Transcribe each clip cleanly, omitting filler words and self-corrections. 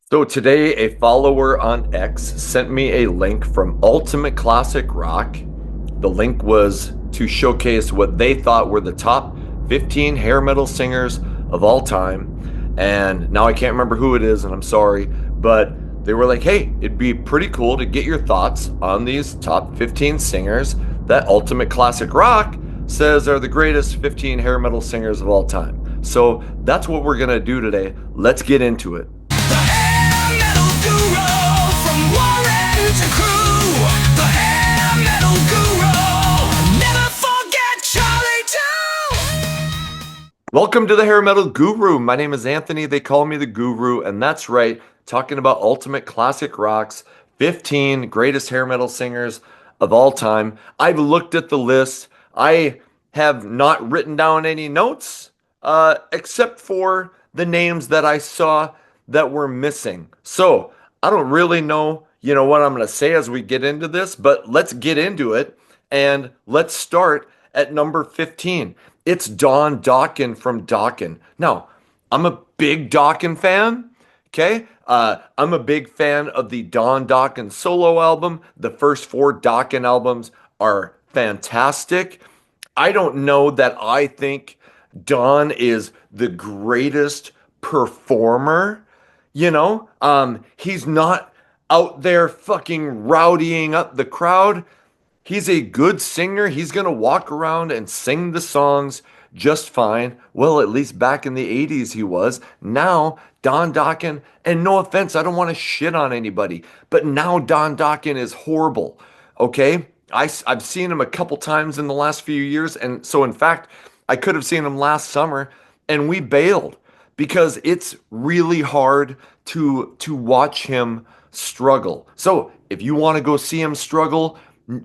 So today, a follower on X sent me a link from Ultimate Classic Rock. The link was to showcase what they thought were the top 15 hair metal singers of all time. And now I can't remember who it is, and I'm sorry, but they were like, hey, it'd be pretty cool to get your thoughts on these top 15 singers that Ultimate Classic Rock says are the greatest 15 hair metal singers of all time. So that's what we're going to do today. Let's get into it. Welcome to the Hair Metal Guru. My name is Anthony. They call me the Guru, and that's right, talking about Ultimate Classic Rock's 15 greatest hair metal singers of all time. I've looked at the list. I have not written down any notes, except for the names that I saw that were missing. So I don't really know, what I'm going to say as we get into this, but let's get into it, and let's start at number 15. It's Don Dokken from Dokken. Now, I'm a big Dokken fan. Okay. I'm a big fan of the Don Dokken solo album. The first four Dokken albums are fantastic. I don't know that I think Don is the greatest performer. He's not out there fucking rowdying up the crowd. He's a good singer. He's going to walk around and sing the songs just fine. Well, at least back in the 80s he was. Now, Don Dokken, and no offense, I don't want to shit on anybody, but now Don Dokken is horrible. Okay? I've seen him a couple times in the last few years. And so, in fact, I could have seen him last summer and we bailed because it's really hard to watch him struggle. So, if you want to go see him struggle,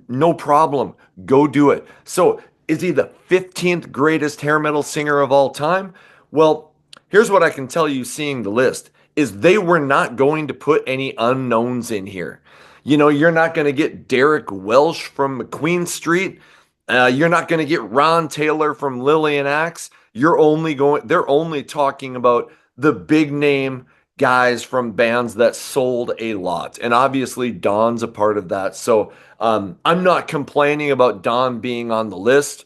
no problem. Go do it. So, is he the 15th greatest hair metal singer of all time? Well, here's what I can tell you seeing the list is they were not going to put any unknowns in here. You're not going to get Derek Welsh from McQueen Street. You're not going to get Ron Taylor from Lillian Axe. They're only talking about the big name guys from bands that sold a lot. And obviously Don's a part of that. So I'm not complaining about Don being on the list.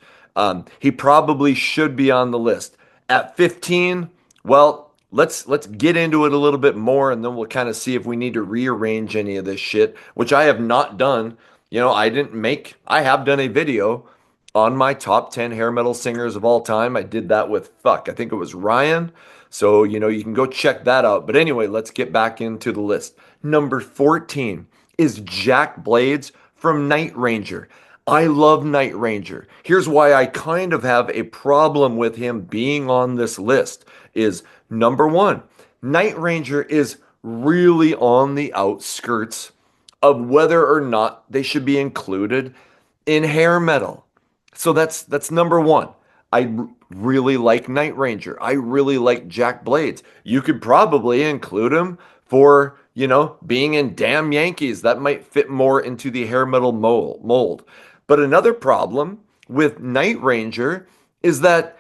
He probably should be on the list. At 15, well, let's get into it a little bit more and then we'll kind of see if we need to rearrange any of this shit, which I have not done. I have done a video on my top 10 hair metal singers of all time. I did that with I think it was Ryan. So, you can go check that out. But anyway, let's get back into the list. Number 14 is Jack Blades from Night Ranger. I love Night Ranger. Here's why I kind of have a problem with him being on this list is number one, Night Ranger is really on the outskirts of whether or not they should be included in hair metal. So that's number one. I really like Night Ranger. I really like Jack Blades. You could probably include him for, being in Damn Yankees. That might fit more into the hair metal mold. But another problem with Night Ranger is that,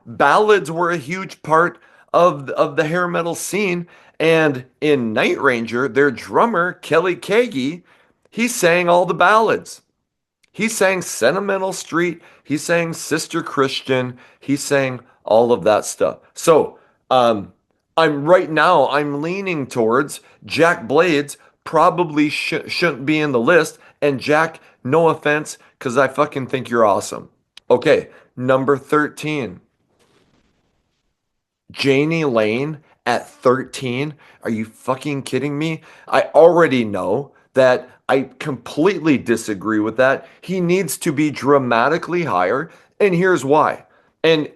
ballads were a huge part of the hair metal scene. And in Night Ranger, their drummer, Kelly Kagi, he sang all the ballads. He sang Sentimental Street. He sang Sister Christian. He sang all of that stuff. So, I'm leaning towards Jack Blades probably shouldn't be in the list. And Jack, no offense, because I fucking think you're awesome. Okay, number 13. Janie Lane at 13. Are you fucking kidding me? I already know that I completely disagree with that. He needs to be dramatically higher, and here's why. And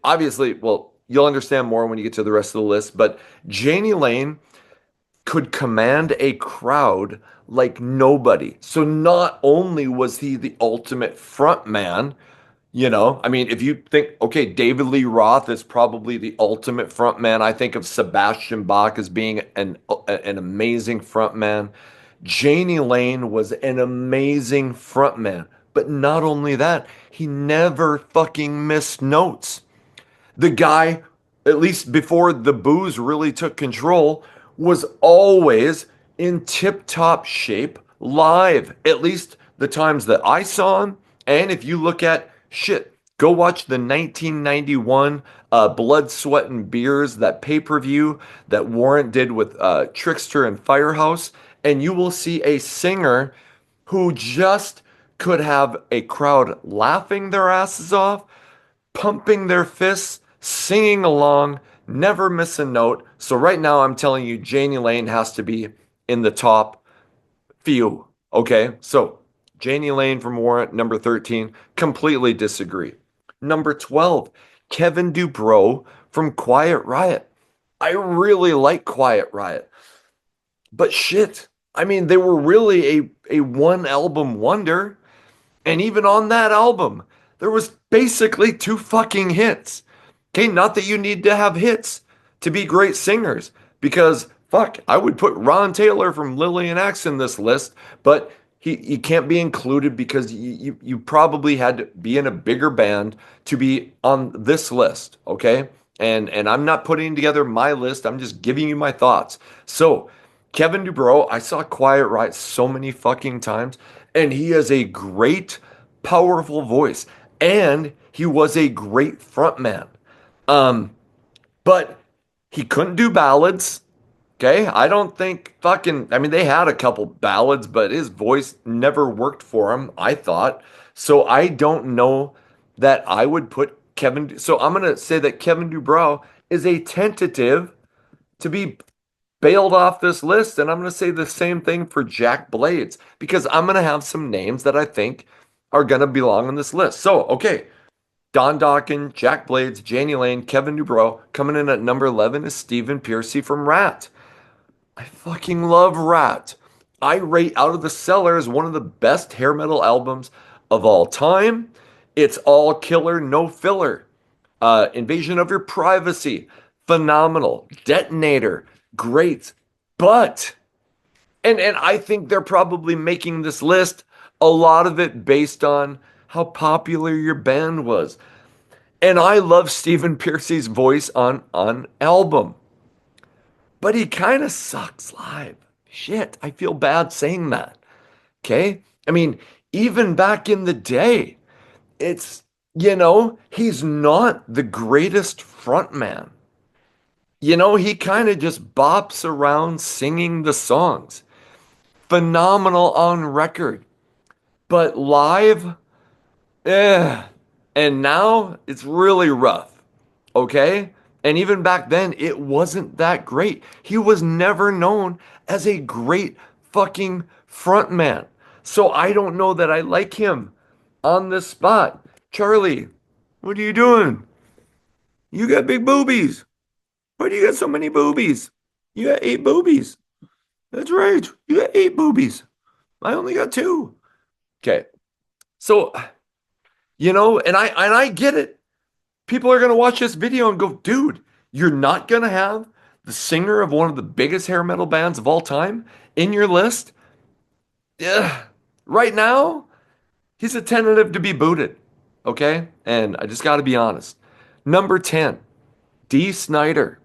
obviously, well, you'll understand more when you get to the rest of the list, but Janie Lane could command a crowd like nobody. So not only was he the ultimate front man, I mean, if you think, okay, David Lee Roth is probably the ultimate front man. I think of Sebastian Bach as being an amazing front man. Janie Lane was an amazing frontman. But not only that, he never fucking missed notes. The guy, at least before the booze really took control, was always in tip-top shape live, at least the times that I saw him. And if you look at shit, go watch the 1991 Blood, Sweat, and Beers, that pay-per-view that Warrant did with Trickster and Firehouse, and you will see a singer who just could have a crowd laughing their asses off, pumping their fists, singing along, never miss a note. So right now I'm telling you, Janie Lane has to be in the top few. Okay, so Janie Lane from Warrant, number 13, completely disagree. Number 12, Kevin Dubrow from Quiet Riot. I really like Quiet Riot, but shit, I mean, they were really a one album wonder. And even on that album, there was basically two fucking hits. Okay, not that you need to have hits to be great singers, because fuck, I would put Ron Taylor from Lillian X in this list, but he can't be included because you probably had to be in a bigger band to be on this list, okay? And I'm not putting together my list, I'm just giving you my thoughts. So, Kevin Dubrow, I saw Quiet Riot so many fucking times, and he has a great, powerful voice, and he was a great frontman. Um, but he couldn't do ballads. Okay, I don't think fucking. I mean, they had a couple ballads, but his voice never worked for him, I thought. So I don't know that I would put Kevin. So I'm gonna say that Kevin Dubrow is a tentative to be bailed off this list. And I'm going to say the same thing for Jack Blades because I'm going to have some names that I think are going to belong on this list. So, okay, Don Dokken, Jack Blades, Janie Lane, Kevin Dubrow. Coming in at number 11 is Stephen Piercy from Rat. I fucking love Rat. I rate Out of the Cellar as one of the best hair metal albums of all time. It's all killer, no filler. Invasion of Your Privacy, phenomenal. Detonator, great. But, and I think they're probably making this list, a lot of it based on how popular your band was. And I love Stephen Piercy's voice on album, but he kind of sucks live. Shit, I feel bad saying that. Okay? I mean, even back in the day, it's, he's not the greatest frontman. He kind of just bops around singing the songs. Phenomenal on record, but live, eh. And now it's really rough, okay? And even back then, it wasn't that great. He was never known as a great fucking frontman. So I don't know that I like him on this spot. Charlie, what are you doing? You got big boobies. Why do you got so many boobies? You got 8 boobies. That's right. You got 8 boobies. I only got 2. Okay. So, and I get it. People are gonna watch this video and go, dude, you're not gonna have the singer of one of the biggest hair metal bands of all time in your list? Yeah. Right now, he's a tentative to be booted. Okay? And I just gotta be honest. Number 10, Dee Snider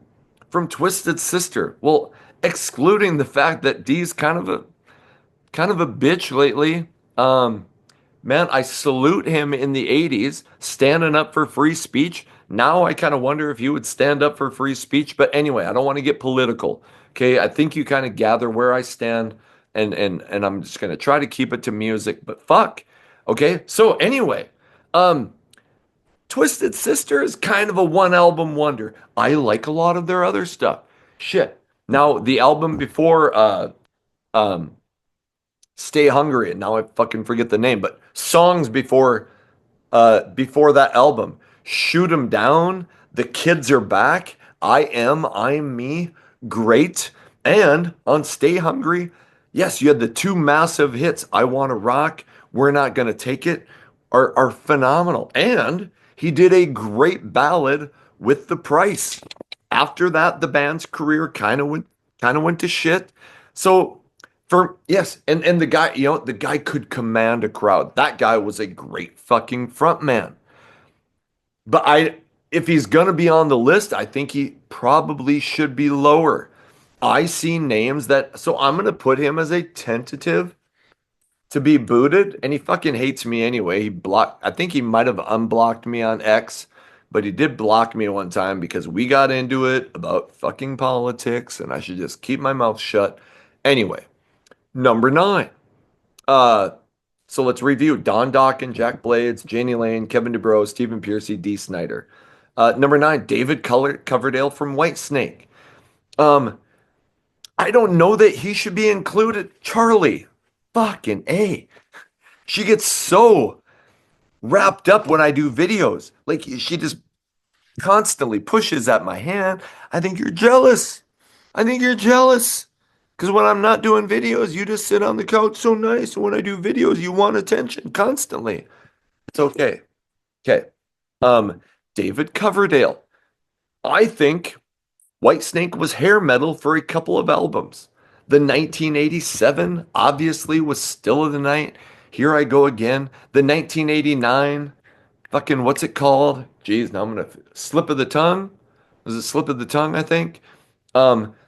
from Twisted Sister. Well, excluding the fact that Dee's kind of a bitch lately. Man, I salute him in the 80s, standing up for free speech. Now I kind of wonder if he would stand up for free speech. But anyway, I don't want to get political. Okay, I think you kind of gather where I stand, and I'm just gonna try to keep it to music. But fuck. Okay, so anyway, um, Twisted Sister is kind of a one album wonder. I like a lot of their other stuff. Shit. Now the album before um Stay Hungry, and now I fucking forget the name, but songs before that album. Shoot 'em down, The Kids Are Back, I'm Me, great. And on Stay Hungry, yes, you had the two massive hits, I Wanna Rock, We're Not Gonna Take It, are phenomenal. And he did a great ballad with The Price. After that, the band's career kind of went to shit. So for yes, and the guy could command a crowd. That guy was a great fucking front man. But if he's gonna be on the list, I think he probably should be lower. I see names that, so I'm gonna put him as a tentative to be booted, and he fucking hates me anyway. He blocked, I think he might have unblocked me on X, but he did block me one time because we got into it about fucking politics, and I should just keep my mouth shut. Anyway, number nine. Uh, so let's review Don Dokken, Jack Blades, Janie Lane, Kevin DuBrow, Stephen Piercy, D. Snyder. Number nine, David Coverdale from Whitesnake. Um, I don't know that he should be included. Charlie, fucking A. She gets so wrapped up when I do videos. Like she just constantly pushes at my hand. I think you're jealous. I think you're jealous. Because when I'm not doing videos, you just sit on the couch so nice. And when I do videos, you want attention constantly. It's okay. Okay. Um, David Coverdale. I think Whitesnake was hair metal for a couple of albums. The 1987 obviously was Still of the Night. Here I Go Again. The 1989, fucking what's it called? Jeez, now I'm gonna Slip of the Tongue. Was it Slip of the Tongue, I think?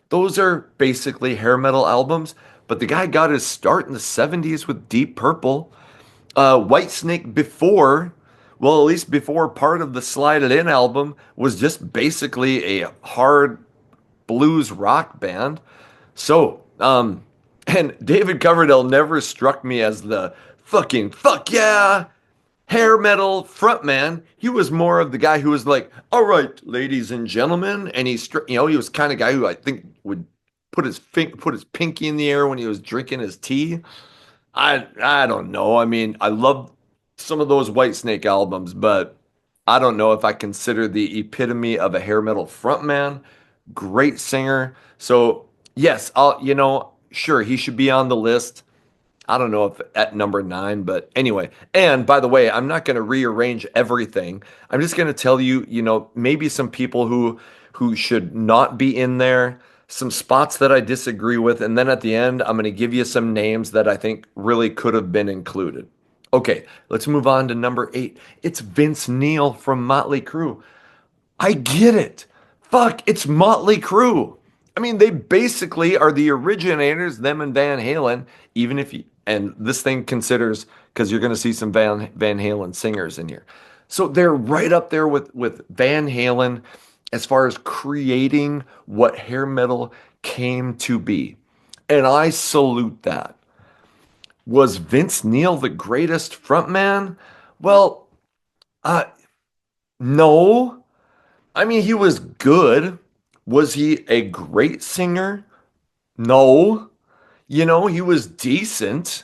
Those are basically hair metal albums, but the guy got his start in the 70s with Deep Purple. Whitesnake before, well, at least before part of the Slide It In album was just basically a hard blues rock band. So, and David Coverdale never struck me as the fucking fuck yeah hair metal frontman. He was more of the guy who was like, "All right, ladies and gentlemen," and he was kind of guy who I think would put his pinky in the air when he was drinking his tea. I don't know. I mean, I love some of those Whitesnake albums, but I don't know if I consider the epitome of a hair metal frontman. Great singer. So, yes, sure, he should be on the list. I don't know if at number nine, but anyway. And by the way, I'm not going to rearrange everything. I'm just going to tell you, maybe some people who should not be in there, some spots that I disagree with, and then at the end, I'm going to give you some names that I think really could have been included. Okay, let's move on to number eight. It's Vince Neil from Motley Crue. I get it. Fuck, it's Motley Crue. I mean, they basically are the originators, them and Van Halen, even if you, and this thing considers, because you're going to see some Van Halen singers in here. So they're right up there with Van Halen as far as creating what hair metal came to be. And I salute that. Was Vince Neil the greatest frontman? Well, uh, no. I mean, he was good. Was he a great singer? No. He was decent.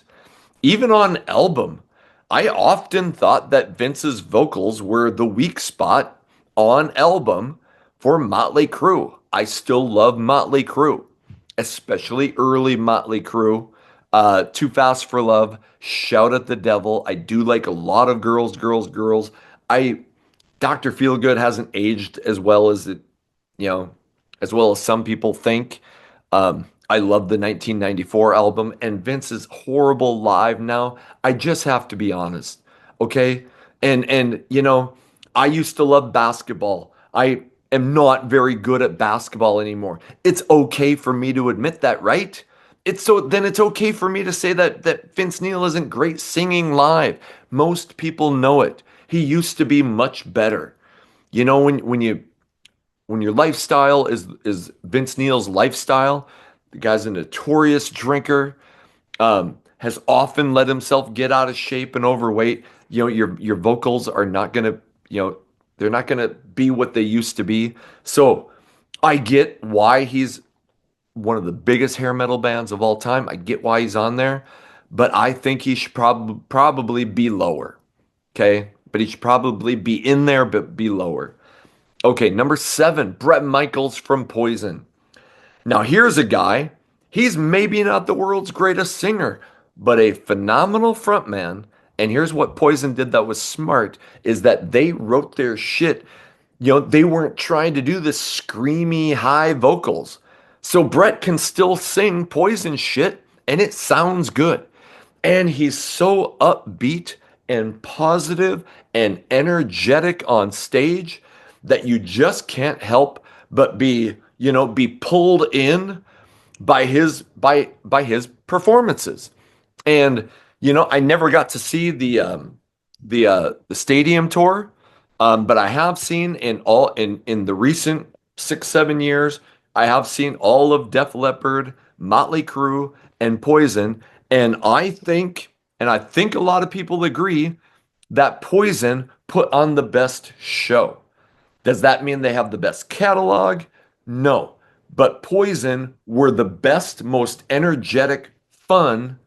Even on album, I often thought that Vince's vocals were the weak spot on album for Motley Crue. I still love Motley Crue, especially early Motley Crue. Too Fast for Love, Shout at the Devil. I do like a lot of Girls, Girls, Girls. I Dr. Feelgood hasn't aged as well as you know, as well as some people think. I love the 1994 album, and Vince is horrible live now. I just have to be honest, okay? And I used to love basketball. I am not very good at basketball anymore. It's okay for me to admit that, right? It's okay for me to say that Vince Neil isn't great singing live. Most people know it. He used to be much better. When your lifestyle is Vince Neil's lifestyle, the guy's a notorious drinker, has often let himself get out of shape and overweight. Your vocals are not gonna, they're not gonna be what they used to be. So I get why he's one of the biggest hair metal bands of all time. I get why he's on there, but I think he should probably be lower. Okay, but he should probably be in there, but be lower. Okay, number seven, Bret Michaels from Poison. Now, here's a guy. He's maybe not the world's greatest singer, but a phenomenal frontman. And here's what Poison did that was smart is that they wrote their shit. They weren't trying to do the screamy high vocals. So Bret can still sing Poison shit and it sounds good. And he's so upbeat and positive and energetic on stage that you just can't help but be pulled in by his performances. And I never got to see the stadium tour, but I have seen in the recent 6 7 years, I have seen all of Def Leppard, Motley Crue, and Poison, and I think a lot of people agree that Poison put on the best show. Does that mean they have the best catalog? No. But Poison were the best, most energetic, fun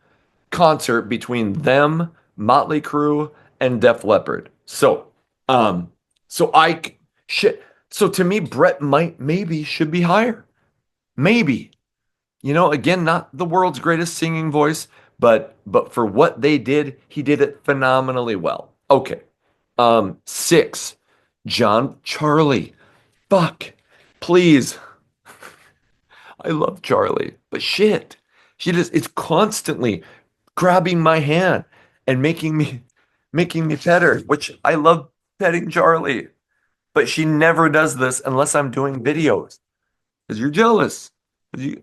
concert between them, Motley Crue, and Def Leppard. Um, so I shit. So to me, Brett might maybe should be higher. Maybe. Again, not the world's greatest singing voice, but for what they did, he did it phenomenally well. Okay. Six, John Charlie. Fuck. Please. I love Charlie. But shit. She just it's constantly grabbing my hand and making me pet her, which I love petting Charlie. But she never does this unless I'm doing videos. Because you're jealous. 'Cause you,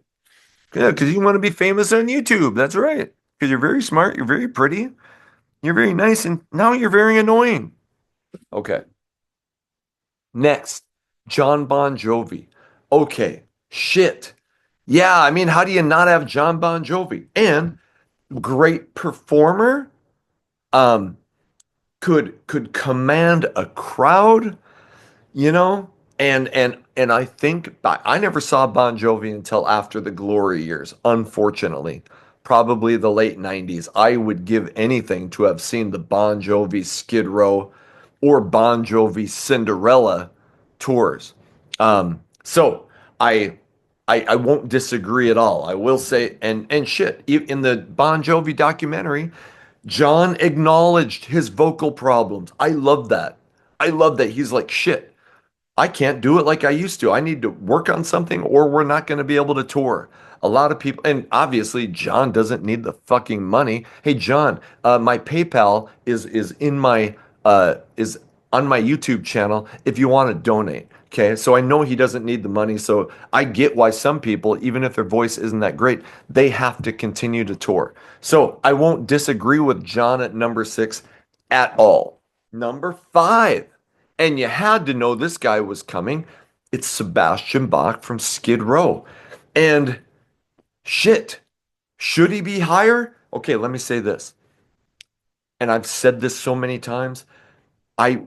yeah, because you want to be famous on YouTube. That's right. Because you're very smart, you're very pretty, you're very nice, and now you're very annoying. Okay. Next, John Bon Jovi. Okay. Shit. Yeah, I mean, how do you not have John Bon Jovi? And great performer, um, could command a crowd, you know? And I think I never saw Bon Jovi until after the glory years, unfortunately. Probably the late 90s. I would give anything to have seen the Bon Jovi Skid Row or Bon Jovi Cinderella tours. So I I won't disagree at all. I will say, and shit, in the Bon Jovi documentary, John acknowledged his vocal problems. I love that. I love that. He's like, shit, I can't do it like I used to. I need to work on something or we're not going to be able to tour. A lot of people, and obviously John doesn't need the fucking money. Hey John, my PayPal is in my is on my YouTube channel if you want to donate. Okay, so I know he doesn't need the money, so I get why some people, even if their voice isn't that great, they have to continue to tour. So I won't disagree with John at number six at all. Number five, and you had to know this guy was coming. It's Sebastian Bach from Skid Row. And shit, should he be higher? Okay, let me say this. And I've said this so many times. I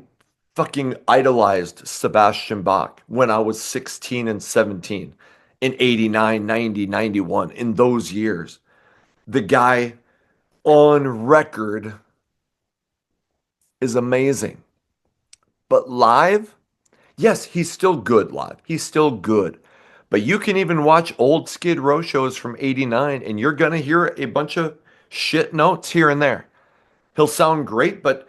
fucking idolized Sebastian Bach when I was 16 and 17 in 89, 90, 91. In those years. The guy on record is amazing. But live, yes, he's still good live. He's still good. But you can even watch old Skid Row shows from 89 and you're going to hear a bunch of shit notes here and there. He'll sound great, but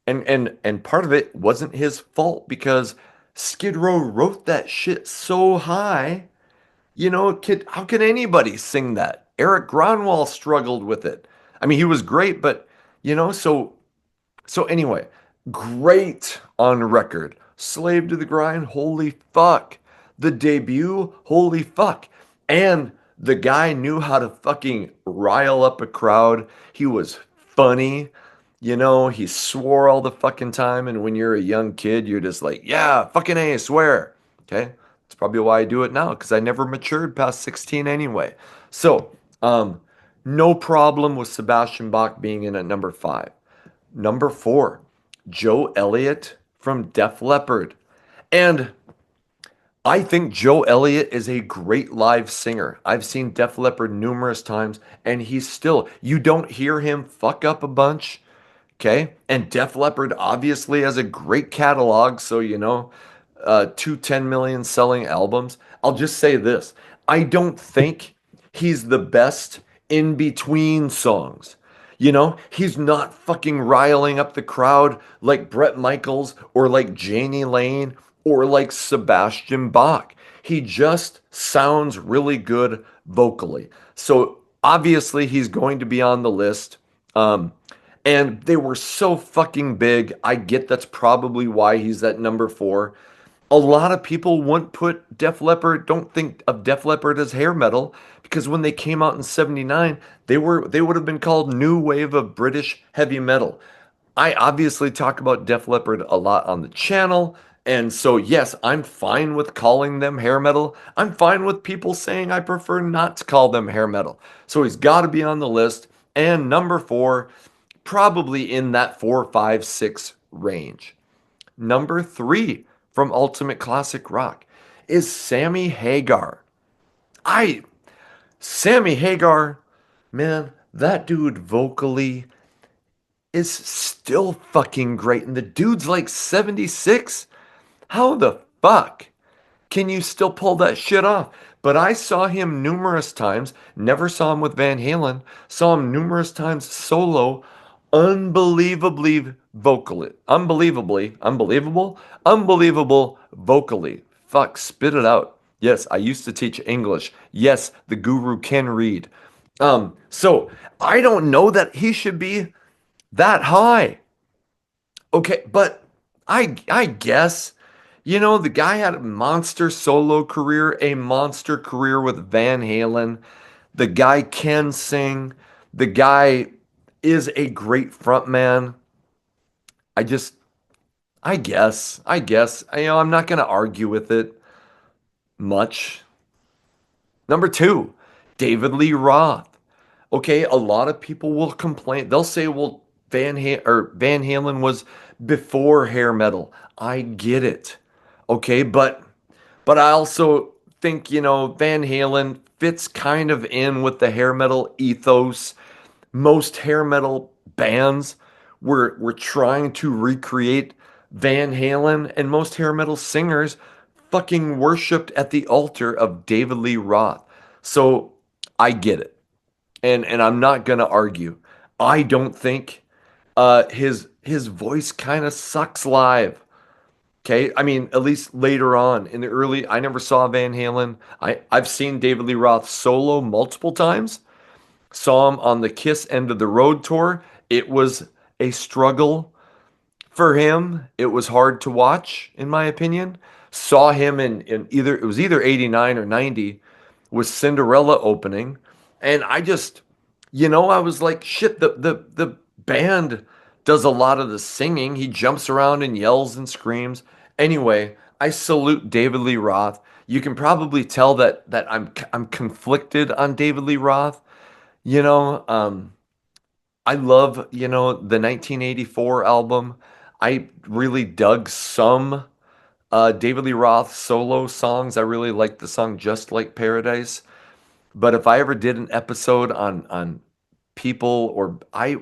and part of it wasn't his fault because Skid Row wrote that shit so high. How can anybody sing that? Eric Gronwall struggled with it. I mean, he was great, but so anyway, great on record. Slave to the Grind, holy fuck. The debut, holy fuck. And the guy knew how to fucking rile up a crowd. He was funny. He swore all the fucking time. And when you're a young kid, you're just like, yeah, fucking A, swear. Okay. That's probably why I do it now, because I never matured past 16 anyway. So, no problem with Sebastian Bach being in at number five. Number four, Joe Elliott from Def Leppard. And I think Joe Elliott is a great live singer. I've seen Def Leppard numerous times, and you don't hear him fuck up a bunch. Okay. And Def Leppard obviously has a great catalog. So, two 10 million selling albums. I'll just say this. I don't think he's the best in between songs. He's not fucking riling up the crowd like Bret Michaels or like Janie Lane or like Sebastian Bach. He just sounds really good vocally. So obviously he's going to be on the list. And they were so fucking big. I get that's probably why he's at number four. A lot of people won't put Def Leppard, don't think of Def Leppard as hair metal because when they came out in 79, they would have been called new wave of British heavy metal. I obviously talk about Def Leppard a lot on the channel, and so yes, I'm fine with calling them hair metal. I'm fine with people saying I prefer not to call them hair metal. So he's got to be on the list. And number four, probably in that 4, 5, 6 range. Number three from Ultimate Classic Rock is Sammy Hagar. I Sammy Hagar, man, that dude vocally is still fucking great. And the dude's like 76. How the fuck can you still pull that shit off? But I saw him numerous times, never saw him with Van Halen, saw him numerous times solo, unbelievably vocally, unbelievable vocally. Fuck, spit it out. Yes, I used to teach English. Yes, the guru can read. So I don't know that he should be that high. Okay, but I guess the guy had a monster solo career, a monster career with Van Halen. The guy can sing. The guy is a great frontman. I just I guess I'm not going to argue with it much. Number 2, David Lee Roth. Okay, a lot of people will complain. They'll say, "Well, Van Halen was before hair metal." I get it. Okay, but I also think, Van Halen fits kind of in with the hair metal ethos. Most hair metal bands were trying to recreate Van Halen, and most hair metal singers fucking worshipped at the altar of David Lee Roth. So I get it. And I'm not gonna argue. I don't think his voice kind of sucks live. Okay, I mean, at least later on in the early, I never saw Van Halen. I've seen David Lee Roth solo multiple times. Saw him on the Kiss End of the Road tour. It was a struggle for him. It was hard to watch, in my opinion. Saw him in either it was either 89 or 90 with Cinderella opening. And I was like, shit, the band does a lot of the singing. He jumps around and yells and screams. Anyway, I salute David Lee Roth. You can probably tell that I'm conflicted on David Lee Roth. You know, um, I love, the 1984 album. I really dug some David Lee Roth solo songs. I really like the song Just Like Paradise. But if I ever did an episode on people or I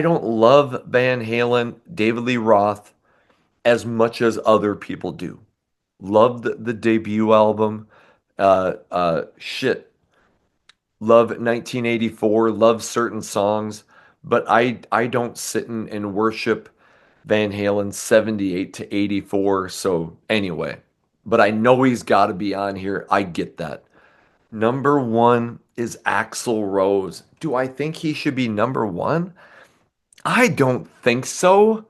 don't love Van Halen, David Lee Roth as much as other people do. Love the debut album. Shit. Love 1984, love certain songs, but I don't sit and worship Van Halen 78 to 84. So anyway, but I know he's got to be on here. I get that. Number one is Axl Rose. Do I think he should be number one? I don't think so,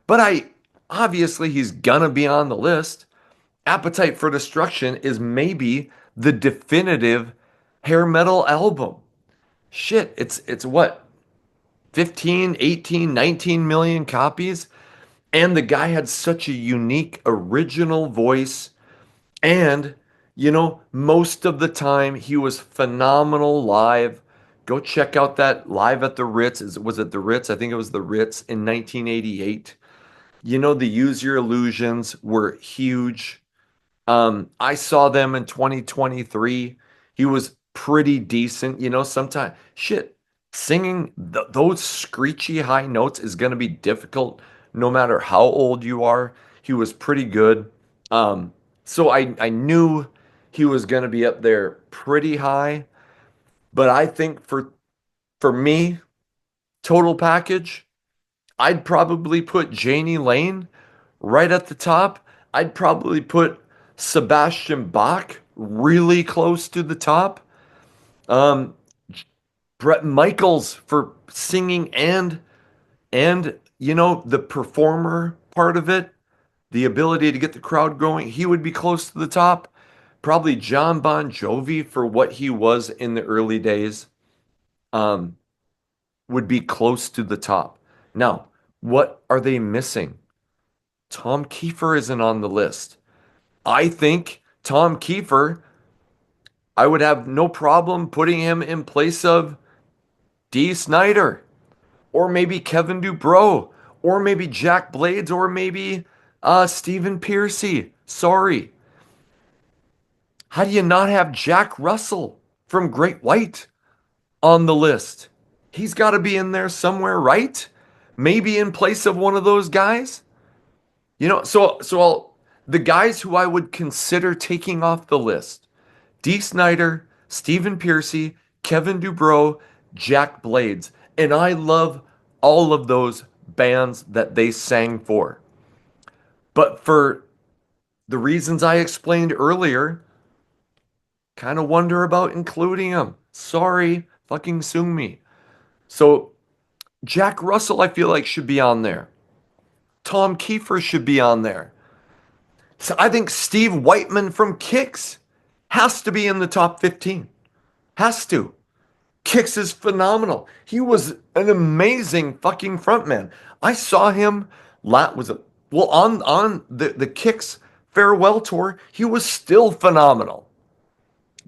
but I obviously he's gonna be on the list. Appetite for Destruction is maybe the definitive hair metal album. Shit, it's what? 15, 18, 19 million copies? And the guy had such a unique original voice. And, most of the time he was phenomenal live. Go check out that live at the Ritz. Was it the Ritz? I think it was the Ritz in 1988. The Use Your Illusions were huge. I saw them in 2023. He was pretty decent. Sometimes shit, singing those screechy high notes is going to be difficult no matter how old you are. He was pretty good. So I knew he was going to be up there pretty high, but I think for me, total package, I'd probably put Janie Lane right at the top. I'd probably put Sebastian Bach really close to the top. Um, Brett Michaels for singing and the performer part of it, the ability to get the crowd going, he would be close to the top. Probably John Bon Jovi for what he was in the early days, um, would be close to the top. Now, what are they missing? Tom Kiefer isn't on the list. I think Tom Kiefer, I would have no problem putting him in place of Dee Snider, or maybe Kevin Dubrow, or maybe Jack Blades, or maybe Stephen Piercy. Sorry. How do you not have Jack Russell from Great White on the list? He's got to be in there somewhere, right? Maybe in place of one of those guys. The guys who I would consider taking off the list: Dee Snider, Stephen Piercy, Kevin Dubrow, Jack Blades. And I love all of those bands that they sang for. But for the reasons I explained earlier, kind of wonder about including them. Sorry, fucking sue me. So Jack Russell, I feel like, should be on there. Tom Kiefer should be on there. So I think Steve Whiteman from Kix has to be in the top 15. Has to. Kix is phenomenal. He was an amazing fucking frontman. I saw him was it well on the Kix farewell tour. He was still phenomenal.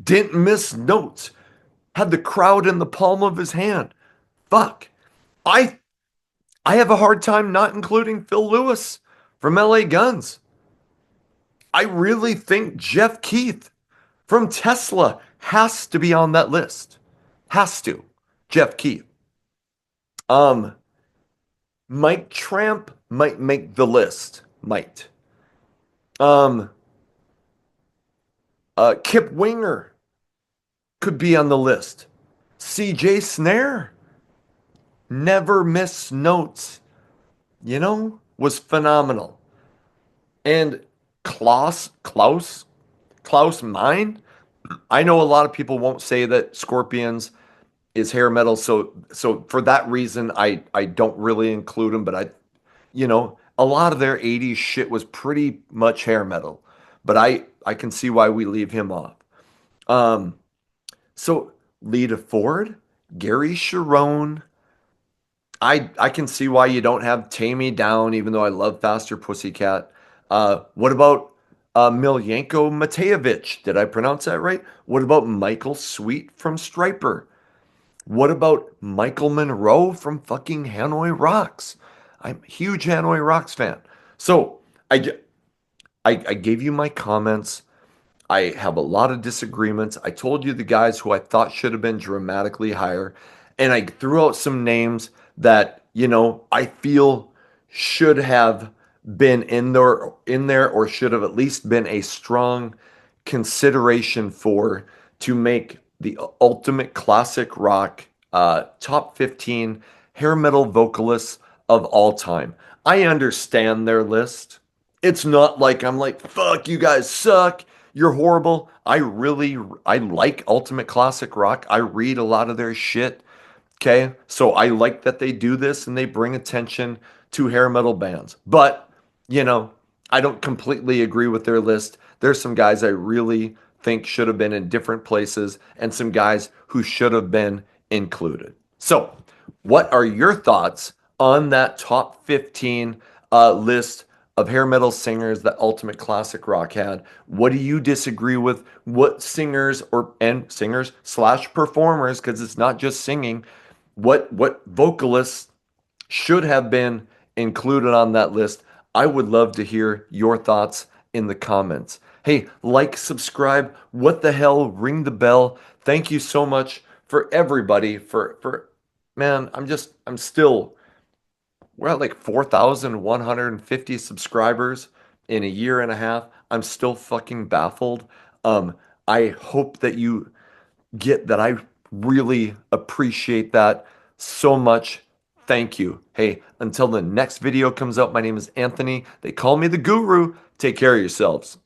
Didn't miss notes. Had the crowd in the palm of his hand. Fuck. I I have a hard time not including Phil Lewis from LA Guns. I really think Jeff Keith from Tesla has to be on that list. Has to. Jeff Keith. Um, Mike Tramp might make the list. Might. Um, Kip Winger could be on the list. CJ Snare never missed notes. Was phenomenal. And Klaus Mine. I know a lot of people won't say that Scorpions is hair metal, so for that reason, I don't really include him. But a lot of their '80s shit was pretty much hair metal. But I can see why we leave him off. Um, so Lita Ford, Gary Sharon. I can see why you don't have Tammy Down, even though I love Faster Pussycat. What about Miljenko Matejevic? Did I pronounce that right? What about Michael Sweet from Striper? What about Michael Monroe from fucking Hanoi Rocks? I'm a huge Hanoi Rocks fan. So I gave you my comments. I have a lot of disagreements. I told you the guys who I thought should have been dramatically higher, and I threw out some names that, I feel should have been in there or should have at least been a strong consideration for to make the ultimate classic rock top 15 hair metal vocalists of all time. I understand their list. It's not like I'm like, fuck, you guys suck. You're horrible. I like ultimate classic rock. I read a lot of their shit. Okay. So I like that they do this and they bring attention to hair metal bands. But, I don't completely agree with their list. There's some guys I really think should have been in different places and some guys who should have been included. So, what are your thoughts on that top 15 list of hair metal singers that Ultimate Classic Rock had? What do you disagree with? What singers and singers slash performers, because it's not just singing, what vocalists should have been included on that list? I would love to hear your thoughts in the comments. Hey, like, subscribe, what the hell, ring the bell. Thank you so much for everybody for man, I'm still we're at like 4,150 subscribers in a year and a half. I'm still fucking baffled. I hope that you get that. I really appreciate that so much. Thank you. Hey, until the next video comes out, my name is Anthony. They call me the Guru. Take care of yourselves.